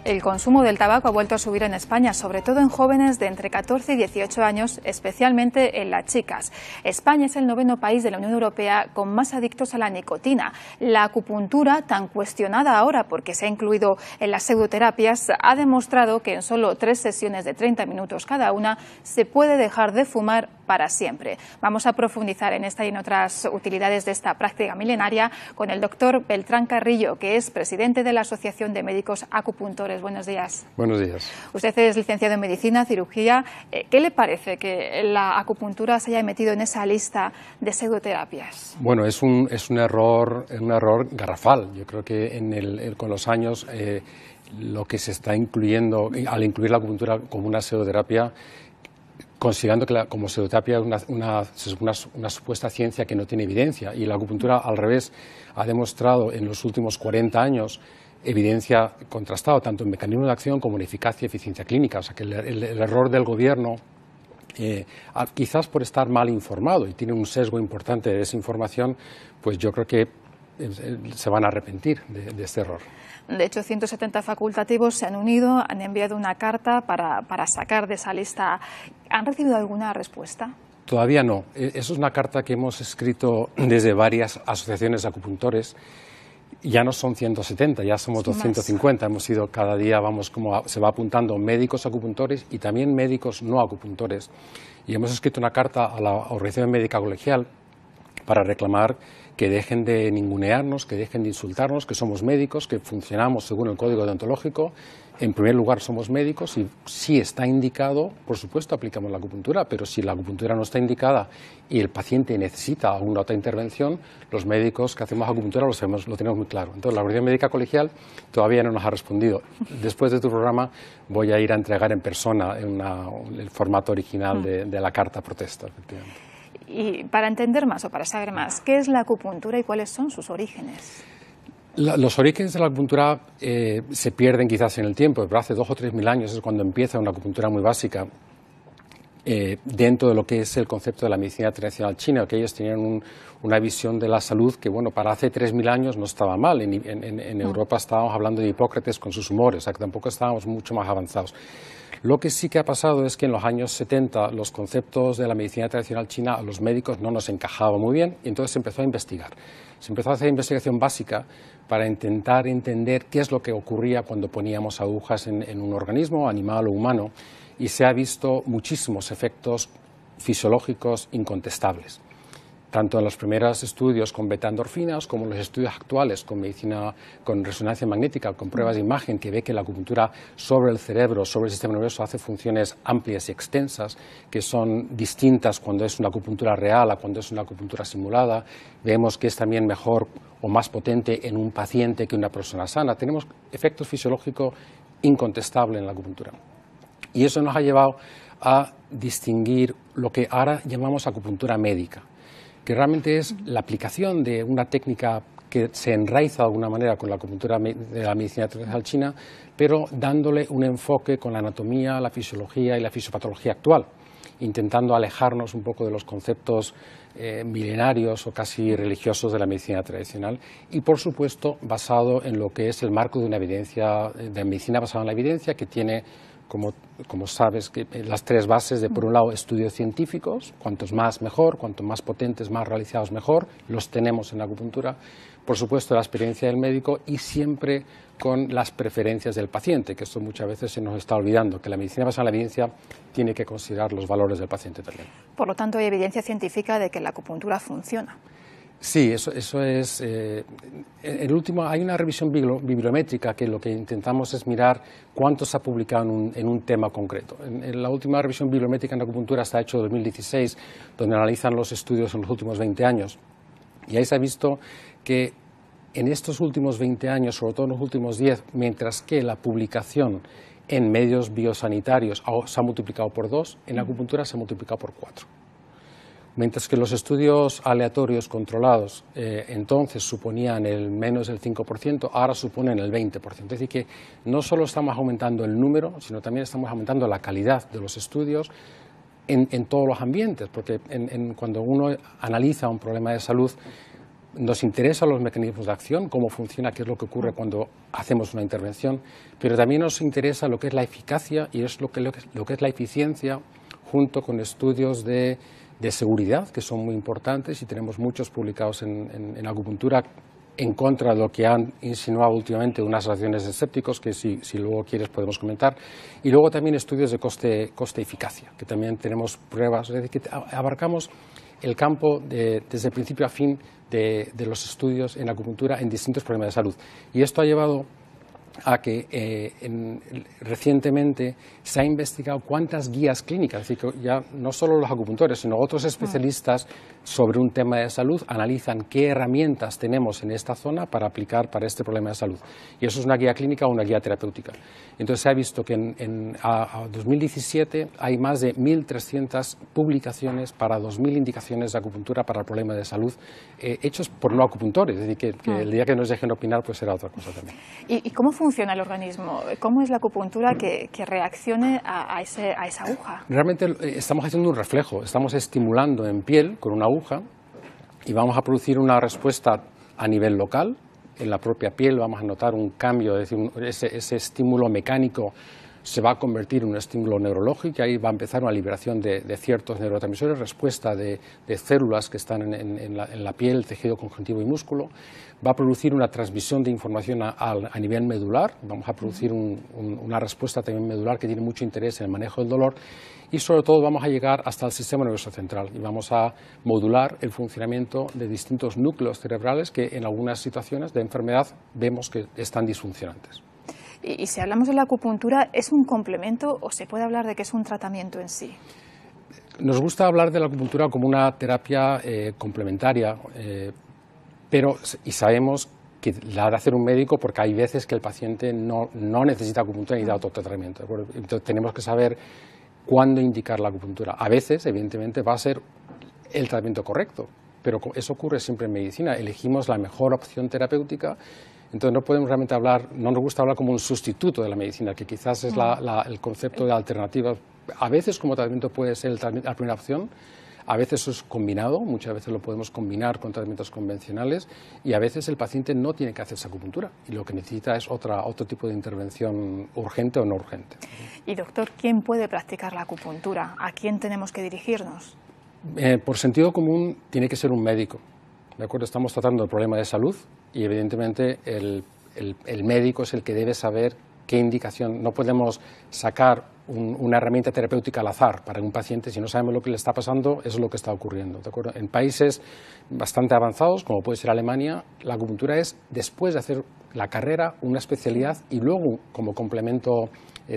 El consumo del tabaco ha vuelto a subir en España, sobre todo en jóvenes de entre 14 y 18 años, especialmente en las chicas. España es el 9º país de la Unión Europea con más adictos a la nicotina. La acupuntura, tan cuestionada ahora porque se ha incluido en las pseudoterapias, ha demostrado que en solo 3 sesiones de 30 minutos cada una se puede dejar de fumar para siempre. Vamos a profundizar en esta y en otras utilidades de esta práctica milenaria con el doctor Beltrán Carrillo, que es presidente de la Asociación de Médicos Acupuntores. Buenos días. Buenos días. Usted es licenciado en Medicina, Cirugía. ¿Qué le parece que la acupuntura se haya metido en esa lista de pseudoterapias? Bueno, es un error garrafal. Yo creo que con los años lo que se está incluyendo, al incluir la acupuntura como una pseudoterapia, considerando que como pseudoterapia es una supuesta ciencia que no tiene evidencia, y la acupuntura al revés ha demostrado en los últimos 40 años evidencia contrastada tanto en mecanismo de acción como en eficacia y eficiencia clínica. O sea que el error del gobierno, quizás por estar mal informado y tiene un sesgo importante de desinformación, pues yo creo que se van a arrepentir de este error. De hecho, 170 facultativos se han unido, han enviado una carta para sacar de esa lista. ¿Han recibido alguna respuesta? Todavía no. Eso es una carta que hemos escrito desde varias asociaciones de acupuntores. Ya no son 170, ya somos 250. Hemos ido cada día, se va apuntando médicos acupuntores y también médicos no acupuntores. Y hemos escrito una carta a la Organización Médica Colegial para reclamar que dejen de ningunearnos, que dejen de insultarnos, que somos médicos, que funcionamos según el código deontológico. En primer lugar, somos médicos y si está indicado, por supuesto, aplicamos la acupuntura, pero si la acupuntura no está indicada y el paciente necesita alguna otra intervención, los médicos que hacemos acupuntura lo tenemos muy claro. Entonces, la Organización Médica Colegial todavía no nos ha respondido. Después de tu programa voy a ir a entregar en persona el formato original de la carta protesta, efectivamente. Y para entender más o para saber más, ¿qué es la acupuntura y cuáles son sus orígenes? Los orígenes de la acupuntura se pierden quizás en el tiempo, pero hace 2 o 3 mil años es cuando empieza una acupuntura muy básica dentro de lo que es el concepto de la medicina tradicional china, que ellos tenían una visión de la salud que, bueno, para hace 3.000 años no estaba mal. En Europa estábamos hablando de Hipócrates con sus humores, o sea que tampoco estábamos mucho más avanzados. Lo que sí que ha pasado es que en los años 70 los conceptos de la medicina tradicional china a los médicos no nos encajaban muy bien y entonces se empezó a investigar. Se empezó a hacer investigación básica para intentar entender qué es lo que ocurría cuando poníamos agujas en un organismo, animal o humano, y se ha visto muchísimos efectos fisiológicos incontestables, tanto en los primeros estudios con beta-endorfinas como en los estudios actuales con medicina con resonancia magnética, con pruebas de imagen, que ve que la acupuntura sobre el cerebro, sobre el sistema nervioso, hace funciones amplias y extensas que son distintas cuando es una acupuntura real a cuando es una acupuntura simulada. Vemos que es también mejor o más potente en un paciente que una persona sana. Tenemos efectos fisiológicos incontestables en la acupuntura. Y eso nos ha llevado a distinguir lo que ahora llamamos acupuntura médica, que realmente es la aplicación de una técnica que se enraiza de alguna manera con la acupuntura de la medicina tradicional china, pero dándole un enfoque con la anatomía, la fisiología y la fisiopatología actual, intentando alejarnos un poco de los conceptos milenarios o casi religiosos de la medicina tradicional y, por supuesto, basado en lo que es el marco de una evidencia, de medicina basada en la evidencia, que tiene, como sabes, que las 3 bases de, por un lado, estudios científicos, cuantos más mejor, cuanto más potentes, más realizados mejor, los tenemos en la acupuntura, por supuesto la experiencia del médico y siempre con las preferencias del paciente, que esto muchas veces se nos está olvidando, que la medicina basada en la evidencia tiene que considerar los valores del paciente también. Por lo tanto, hay evidencia científica de que la acupuntura funciona. Sí, eso es. Hay una revisión bibliométrica que lo que intentamos es mirar cuánto se ha publicado en un tema concreto. En la última revisión bibliométrica en acupuntura está hecho en 2016, donde analizan los estudios en los últimos 20 años. Y ahí se ha visto que en estos últimos 20 años, sobre todo en los últimos 10, mientras que la publicación en medios biosanitarios se ha multiplicado por 2, en la acupuntura se ha multiplicado por 4. Mientras que los estudios aleatorios controlados entonces suponían menos del 5%, ahora suponen el 20%. Es decir, que no solo estamos aumentando el número, sino también estamos aumentando la calidad de los estudios en todos los ambientes, porque cuando uno analiza un problema de salud, nos interesan los mecanismos de acción, cómo funciona, qué es lo que ocurre cuando hacemos una intervención, pero también nos interesa lo que es la eficacia y es lo que es la eficiencia, junto con estudios de seguridad, que son muy importantes, y tenemos muchos publicados en acupuntura en contra de lo que han insinuado últimamente unas reacciones de escépticos, que si luego quieres podemos comentar, y luego también estudios de coste-eficacia, que también tenemos pruebas, es decir, que abarcamos el campo desde principio a fin de los estudios en acupuntura en distintos problemas de salud. Y esto ha llevado a que recientemente se ha investigado cuántas guías clínicas, es decir, que ya no solo los acupuntores, sino otros especialistas sobre un tema de salud analizan qué herramientas tenemos en esta zona para aplicar para este problema de salud. Y eso es una guía clínica o una guía terapéutica. Entonces se ha visto que a 2017 hay más de 1.300 publicaciones para 2.000 indicaciones de acupuntura para el problema de salud hechos por no acupuntores, es decir, que el día que nos dejen opinar pues será otra cosa también. ¿Y cómo funciona el organismo? ¿Cómo es la acupuntura que reaccione a esa aguja? Realmente estamos haciendo un reflejo, estamos estimulando en piel con una aguja y vamos a producir una respuesta a nivel local. En la propia piel vamos a notar un cambio, es decir, ese estímulo mecánico se va a convertir en un estímulo neurológico y ahí va a empezar una liberación de ciertos neurotransmisores, respuesta de células que están en la piel, tejido conjuntivo y músculo. Va a producir una transmisión de información a nivel medular, vamos a producir una respuesta también medular que tiene mucho interés en el manejo del dolor y sobre todo vamos a llegar hasta el sistema nervioso central y vamos a modular el funcionamiento de distintos núcleos cerebrales que en algunas situaciones de enfermedad vemos que están disfuncionantes. Y si hablamos de la acupuntura, ¿es un complemento o se puede hablar de que es un tratamiento en sí? Nos gusta hablar de la acupuntura como una terapia complementaria, y sabemos que la ha de hacer un médico porque hay veces que el paciente no necesita acupuntura ni da otro tratamiento, ¿de acuerdo? Entonces tenemos que saber cuándo indicar la acupuntura. A veces, evidentemente, va a ser el tratamiento correcto, pero eso ocurre siempre en medicina. Elegimos la mejor opción terapéutica. Entonces no podemos realmente hablar, no nos gusta hablar como un sustituto de la medicina, que quizás es el concepto de alternativa. A veces como tratamiento puede ser la primera opción, a veces eso es combinado, muchas veces lo podemos combinar con tratamientos convencionales y a veces el paciente no tiene que hacerse acupuntura y lo que necesita es otro tipo de intervención urgente o no urgente. Y doctor, ¿quién puede practicar la acupuntura? ¿A quién tenemos que dirigirnos? Por sentido común tiene que ser un médico. ¿De acuerdo? Estamos tratando el problema de salud y evidentemente el médico es el que debe saber qué indicación. No podemos sacar una herramienta terapéutica al azar para un paciente si no sabemos lo que le está pasando, eso es lo que está ocurriendo. ¿De acuerdo? En países bastante avanzados, como puede ser Alemania, la acupuntura es, después de hacer la carrera, una especialidad y luego como complemento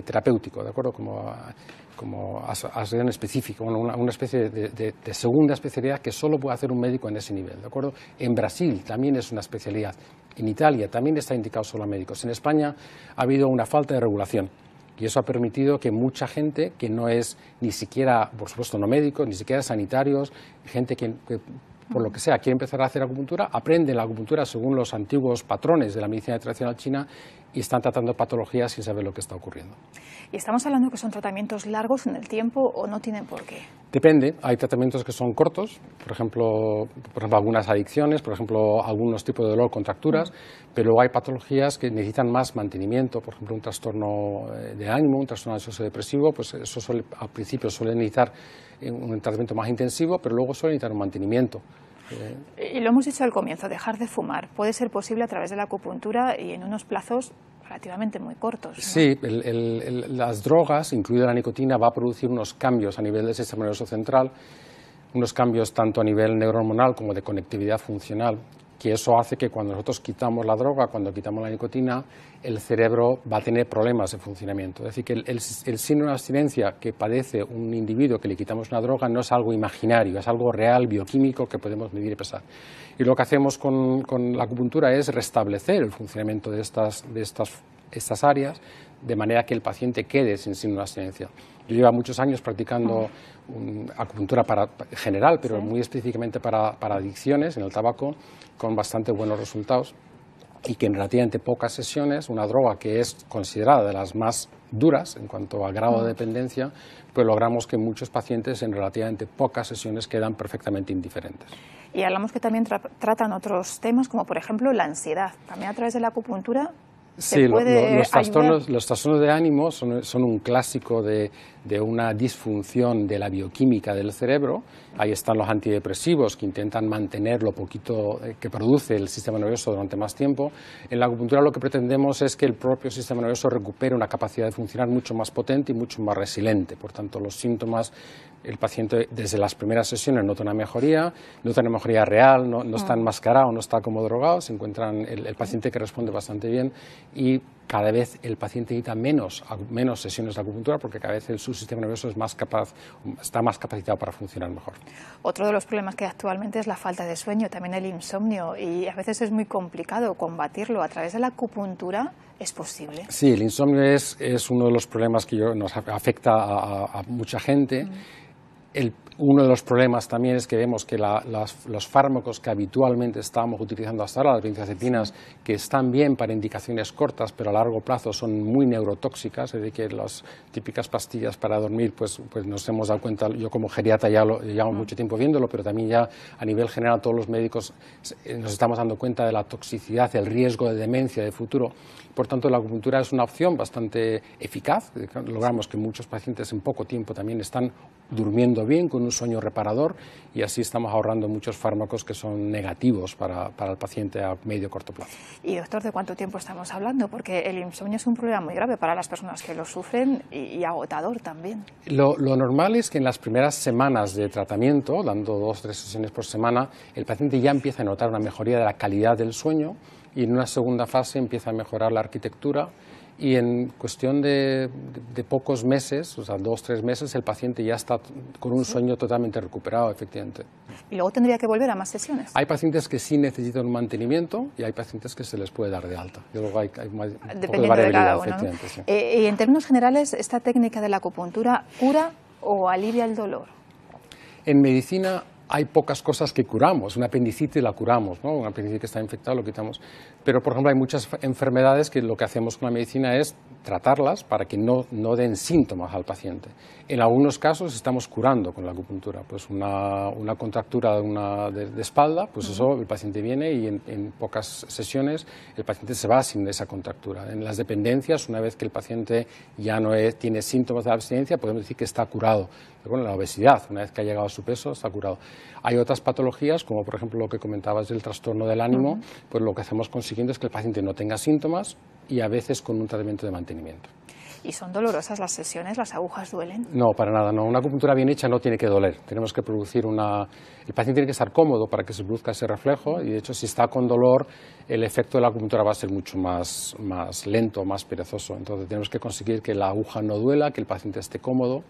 terapéutico, ¿de acuerdo? Como asociación específica, una especie de segunda especialidad que solo puede hacer un médico en ese nivel, ¿de acuerdo? En Brasil también es una especialidad, en Italia también está indicado solo a médicos, en España ha habido una falta de regulación y eso ha permitido que mucha gente que no es ni siquiera, por supuesto, no médicos, ni siquiera sanitarios, gente que por lo que sea quiere empezar a hacer acupuntura, aprende la acupuntura según los antiguos patrones de la medicina tradicional china y están tratando patologías sin saber lo que está ocurriendo. ¿Y estamos hablando que son tratamientos largos en el tiempo o no tienen por qué? Depende, hay tratamientos que son cortos, por ejemplo algunas adicciones, por ejemplo algunos tipos de dolor, contracturas, pero luego hay patologías que necesitan más mantenimiento, por ejemplo un trastorno de ánimo, un trastorno ansioso depresivo, pues eso al principio suele necesitar un tratamiento más intensivo, pero luego suele necesitar un mantenimiento. Y lo hemos dicho al comienzo, dejar de fumar puede ser posible a través de la acupuntura y en unos plazos relativamente muy cortos, ¿no? Sí, las drogas, incluida la nicotina, va a producir unos cambios a nivel del sistema nervioso central, unos cambios tanto a nivel neurohormonal como de conectividad funcional, que eso hace que cuando nosotros quitamos la droga, cuando quitamos la nicotina, el cerebro va a tener problemas de funcionamiento. Es decir, que el síndrome de abstinencia que padece un individuo que le quitamos una droga no es algo imaginario, es algo real, bioquímico, que podemos medir y pesar. Y lo que hacemos con la acupuntura es restablecer el funcionamiento de estas áreas, de manera que el paciente quede sin síndrome de abstinencia. Yo llevo muchos años practicando acupuntura general, pero muy específicamente para adicciones en el tabaco, con bastante buenos resultados. y que en relativamente pocas sesiones, una droga que es considerada de las más duras en cuanto a grado de dependencia, pues logramos que muchos pacientes en relativamente pocas sesiones quedan perfectamente indiferentes. Y hablamos que también tratan otros temas, como por ejemplo la ansiedad. También a través de la acupuntura sí, los ayudar. Los trastornos de ánimo son un clásico de una disfunción de la bioquímica del cerebro. Ahí están los antidepresivos que intentan mantener lo poquito que produce el sistema nervioso durante más tiempo. En la acupuntura lo que pretendemos es que el propio sistema nervioso recupere una capacidad de funcionar mucho más potente y mucho más resiliente. Por tanto, los síntomas, el paciente desde las primeras sesiones nota una mejoría real, no está enmascarado, no está como drogado, se encuentran el paciente que responde bastante bien y cada vez el paciente necesita menos sesiones de acupuntura porque cada vez su sistema nervioso está más capacitado para funcionar mejor. Otro de los problemas que hay actualmente es la falta de sueño, también el insomnio, y a veces es muy complicado combatirlo. ¿A través de la acupuntura es posible? Sí, el insomnio es uno de los problemas que nos afecta a mucha gente. Uno de los problemas también es que vemos que los fármacos que habitualmente estábamos utilizando hasta ahora, las benzodiazepinas, que están bien para indicaciones cortas, pero a largo plazo son muy neurotóxicas, es decir, que las típicas pastillas para dormir, pues nos hemos dado cuenta, yo como geriatra ya llevo mucho tiempo viéndolo, pero también ya a nivel general todos los médicos nos estamos dando cuenta de la toxicidad, el riesgo de demencia de futuro. Por tanto, la acupuntura es una opción bastante eficaz. Logramos que muchos pacientes en poco tiempo también están durmiendo bien, con un sueño reparador, y así estamos ahorrando muchos fármacos que son negativos para el paciente a medio y corto plazo. Y doctor, ¿de cuánto tiempo estamos hablando? Porque el insomnio es un problema muy grave para las personas que lo sufren y agotador también. Lo normal es que en las primeras semanas de tratamiento, dando 2 o 3 sesiones por semana, el paciente ya empieza a notar una mejoría de la calidad del sueño y en una segunda fase empieza a mejorar la arquitectura. Y en cuestión de pocos meses, o sea, 2 o 3 meses, el paciente ya está con un sueño totalmente recuperado, efectivamente. ¿Y luego tendría que volver a más sesiones? Hay pacientes que sí necesitan un mantenimiento y hay pacientes que se les puede dar de alta. Y luego hay un poco de variabilidad, efectivamente. ¿No? Sí. Y en términos generales, ¿esta técnica de la acupuntura cura o alivia el dolor? En medicina hay pocas cosas que curamos. Una apendicitis la curamos, ¿no? Una apendicitis que está infectada lo quitamos. Pero, por ejemplo, hay muchas enfermedades que lo que hacemos con la medicina es tratarlas para que no den síntomas al paciente. En algunos casos estamos curando con la acupuntura. Pues una contractura de espalda, pues eso, el paciente viene y en pocas sesiones el paciente se va sin esa contractura. En las dependencias, una vez que el paciente ya no tiene síntomas de abstinencia, podemos decir que está curado. Pero bueno, la obesidad, una vez que ha llegado a su peso, está curado. Hay otras patologías, como por ejemplo lo que comentabas del trastorno del ánimo, pues lo que hacemos consiguiendo es que el paciente no tenga síntomas y a veces con un tratamiento de mantenimiento. ¿Y son dolorosas las sesiones? ¿Las agujas duelen? No, para nada, no. Una acupuntura bien hecha no tiene que doler. Tenemos que producir El paciente tiene que estar cómodo para que se produzca ese reflejo y, de hecho, si está con dolor, el efecto de la acupuntura va a ser mucho más lento, más perezoso. Entonces, tenemos que conseguir que la aguja no duela, que el paciente esté cómodo.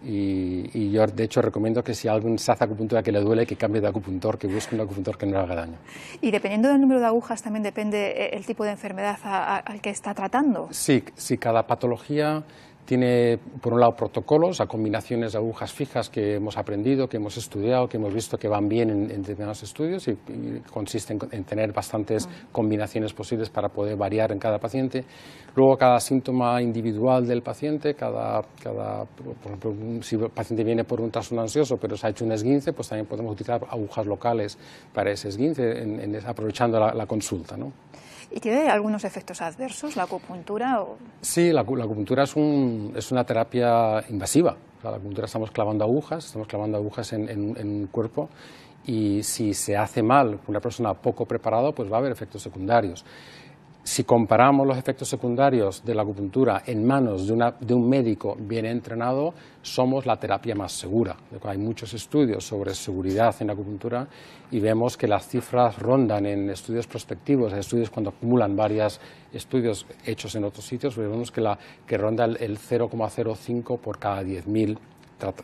Y yo, de hecho, recomiendo que si alguien se hace acupuntura que le duele, que cambie de acupuntor, que busque un acupuntor que no le haga daño. Y dependiendo del número de agujas también depende el tipo de enfermedad al que está tratando. Sí, cada patología tiene, por un lado, protocolos, a combinaciones de agujas fijas que hemos aprendido, que hemos estudiado, que hemos visto que van bien en determinados estudios y consisten en tener bastantes combinaciones posibles para poder variar en cada paciente. Luego, cada síntoma individual del paciente, por ejemplo, si el paciente viene por un trastorno ansioso pero se ha hecho un esguince, pues también podemos utilizar agujas locales para ese esguince, aprovechando la consulta, ¿no? ¿Y tiene algunos efectos adversos la acupuntura? Sí, la acupuntura es una terapia invasiva. O sea, la acupuntura estamos clavando agujas en un cuerpo y si se hace mal con una persona poco preparada, pues va a haber efectos secundarios. Si comparamos los efectos secundarios de la acupuntura en manos de un médico bien entrenado, somos la terapia más segura. Hay muchos estudios sobre seguridad en la acupuntura y vemos que las cifras rondan en estudios prospectivos, estudios cuando acumulan varios estudios hechos en otros sitios, vemos que ronda el 0,05 por cada 10.000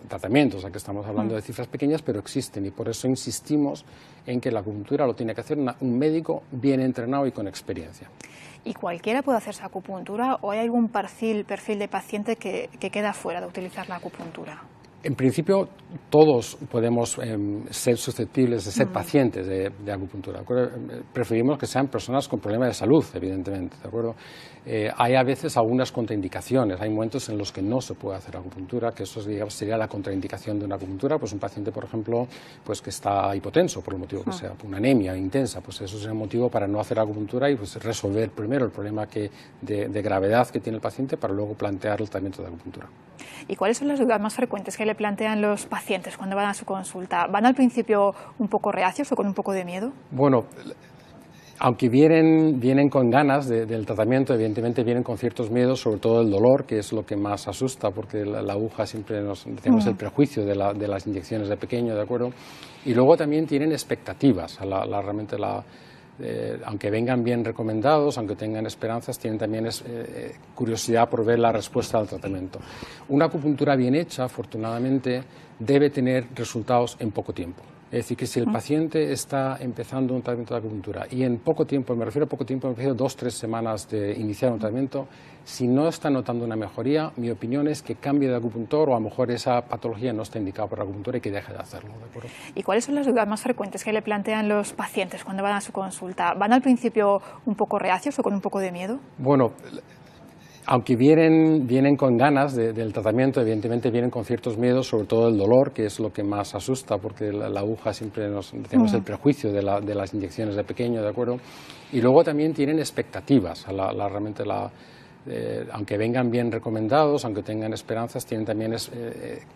tratamientos, o sea que estamos hablando de cifras pequeñas, pero existen y por eso insistimos en que la acupuntura lo tiene que hacer un médico bien entrenado y con experiencia. ¿Y cualquiera puede hacerse acupuntura o hay algún perfil de paciente que queda fuera de utilizar la acupuntura? En principio, todos podemos ser susceptibles de ser pacientes de acupuntura. ¿De acuerdo? Preferimos que sean personas con problemas de salud, evidentemente. ¿De acuerdo? Hay a veces algunas contraindicaciones. Hay momentos en los que no se puede hacer acupuntura, que eso digamos, sería la contraindicación de una acupuntura. Pues un paciente, por ejemplo, pues que está hipotenso, por el motivo que sea, una anemia intensa, pues eso sería un motivo para no hacer acupuntura y pues resolver primero el problema de gravedad que tiene el paciente para luego plantear el tratamiento de acupuntura. ¿Y cuáles son las dudas más frecuentes que le plantean los pacientes cuando van a su consulta? ¿Van al principio un poco reacios o con un poco de miedo? Bueno, aunque vienen con ganas del tratamiento, evidentemente vienen con ciertos miedos, sobre todo el dolor, que es lo que más asusta, porque la aguja siempre tenemos el prejuicio de las inyecciones de pequeño, ¿de acuerdo? Y luego también tienen expectativas, realmente aunque vengan bien recomendados, aunque tengan esperanzas, tienen también curiosidad por ver la respuesta al tratamiento. Una acupuntura bien hecha, afortunadamente, debe tener resultados en poco tiempo. Es decir, que si el paciente está empezando un tratamiento de acupuntura y en poco tiempo, me refiero a poco tiempo, me refiero a 2 o 3 semanas de iniciar un tratamiento, si no está notando una mejoría, mi opinión es que cambie de acupuntor o a lo mejor esa patología no está indicada por la acupuntura y que deje de hacerlo. ¿De acuerdo? ¿Y cuáles son las dudas más frecuentes que le plantean los pacientes cuando van a su consulta? ¿Van al principio un poco reacios o con un poco de miedo? Bueno, aunque vienen con ganas del tratamiento, evidentemente vienen con ciertos miedos, sobre todo el dolor, que es lo que más asusta, porque la aguja siempre tenemos el prejuicio de las inyecciones de pequeño, ¿de acuerdo? Y luego también tienen expectativas, realmente aunque vengan bien recomendados, aunque tengan esperanzas, tienen también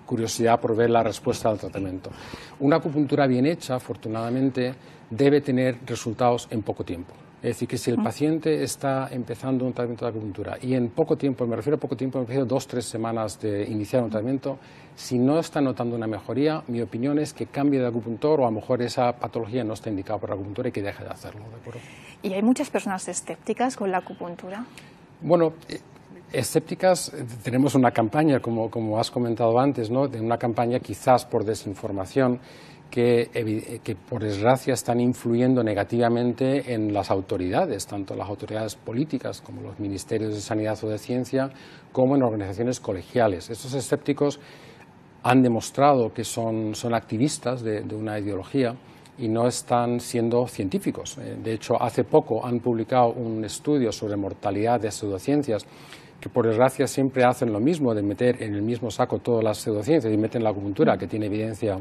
curiosidad por ver la respuesta al tratamiento. Una acupuntura bien hecha, afortunadamente, debe tener resultados en poco tiempo. Es decir, que si el paciente está empezando un tratamiento de acupuntura y en poco tiempo, me refiero a poco tiempo, me refiero a 2 o 3 semanas de iniciar un tratamiento, si no está notando una mejoría, mi opinión es que cambie de acupuntor o a lo mejor esa patología no está indicada por la acupuntura y que deje de hacerlo. ¿De acuerdo? ¿Y hay muchas personas escépticas con la acupuntura? Bueno, escépticas, tenemos una campaña, como has comentado antes, ¿no? De una campaña quizás por desinformación que por desgracia están influyendo negativamente en las autoridades, tanto las autoridades políticas como los ministerios de Sanidad o de Ciencia, como en organizaciones colegiales. Estos escépticos han demostrado que son activistas de una ideología y no están siendo científicos. De hecho, hace poco han publicado un estudio sobre mortalidad de pseudociencias que por desgracia siempre hacen lo mismo, de meter en el mismo saco todas las pseudociencias y meten la acupuntura, que tiene evidencia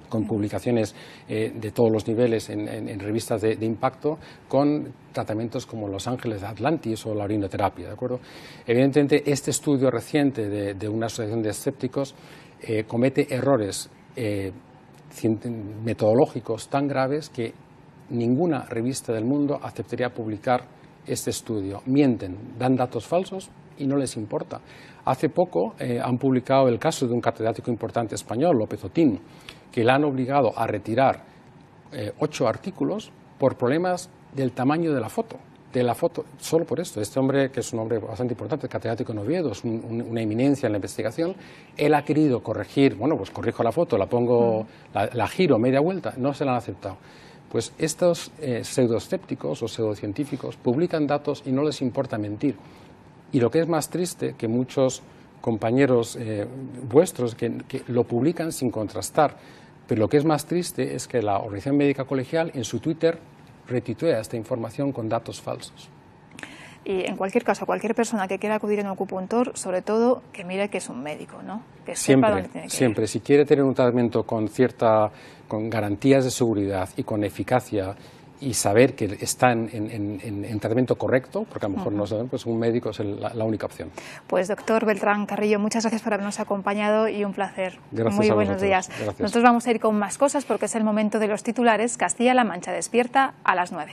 con publicaciones de todos los niveles en revistas de impacto, con tratamientos como Los Ángeles de Atlantis o la orinoterapia, ¿de acuerdo? Evidentemente, este estudio reciente de una asociación de escépticos comete errores metodológicos tan graves que ninguna revista del mundo aceptaría publicar este estudio. Mienten, dan datos falsos y no les importa. Hace poco han publicado el caso de un catedrático importante español, López Otín, que le han obligado a retirar 8 artículos por problemas del tamaño de la foto. Solo por esto. Este hombre, que es un hombre bastante importante, catedrático en Oviedo, es una eminencia en la investigación, él ha querido corregir, bueno, pues corrijo la foto, la pongo, la giro media vuelta, no se la han aceptado. Pues estos pseudoescépticos o pseudocientíficos publican datos y no les importa mentir. Y lo que es más triste, que muchos compañeros vuestros que lo publican sin contrastar, pero lo que es más triste es que la Organización Médica Colegial en su Twitter retuitea esta información con datos falsos. Y en cualquier caso, cualquier persona que quiera acudir a un acupuntor, sobre todo que mire que es un médico, ¿no? Que sepa dónde tiene que ir. Si quiere tener un tratamiento con garantías de seguridad y con eficacia y saber que está en tratamiento correcto, porque a lo mejor no saben, pues un médico es la única opción. Pues doctor Beltrán Carrillo, muchas gracias por habernos acompañado y un placer. Gracias. Muy buenos días. Gracias. Nosotros vamos a ir con más cosas porque es el momento de los titulares. Castilla-La Mancha despierta a las 9.